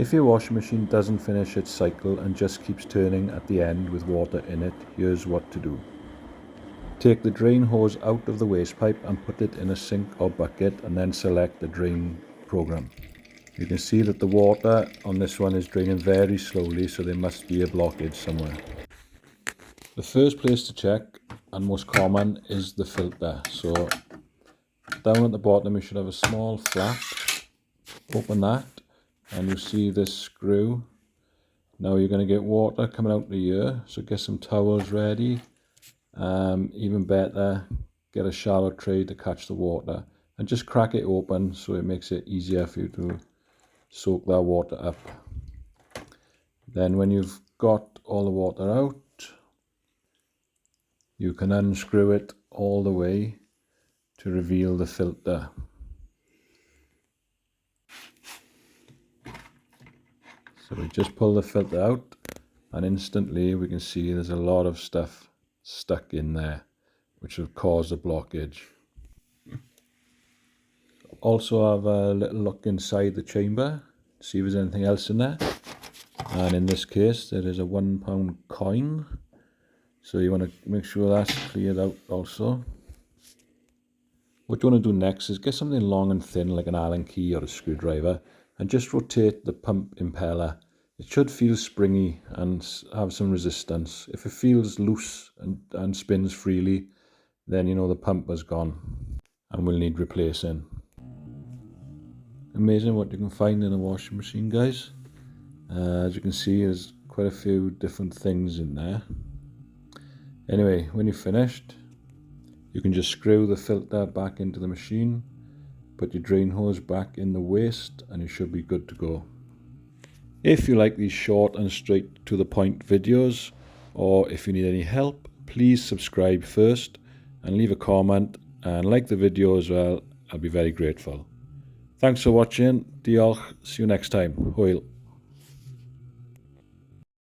If your washing machine doesn't finish its cycle and just keeps turning at the end with water in it, here's what to do. Take the drain hose out of the waste pipe and put it in a sink or bucket, and then select the drain program. You can see that the water on this one is draining very slowly, so there must be a blockage somewhere. The first place to check, and most common, is the filter. So down at the bottom you should have a small flap. Open that and you see this screw. Now you're going to get water coming out the ear, so get some towels ready. Even better, get a shallow tray to catch the water and just crack it open so it makes it easier for you to soak that water up. Then when you've got all the water out, you can unscrew it all the way to reveal the filter. So we just pull the filter out and instantly we can see there's a lot of stuff stuck in there which will cause a blockage. Also have a little look inside the chamber, see if there's anything else in there. And in this case there is a £1 coin, so you want to make sure that's cleared out also. What you want to do next is get something long and thin like an Allen key or a screwdriver and just rotate the pump impeller. It should feel springy and have some resistance. If it feels loose and spins freely, then you know the pump has gone and will need replacing. Amazing what you can find in a washing machine, guys. As you can see, there's quite a few different things in there. Anyway, when you're finished, you can just screw the filter back into the machine, put your drain hose back in the waste, and you should be good to go. If you like these short and straight to the point videos, or if you need any help, please subscribe first and leave a comment and like the video as well. I'll be very grateful. Thanks for watching. Diolch. See you next time. Hwyl.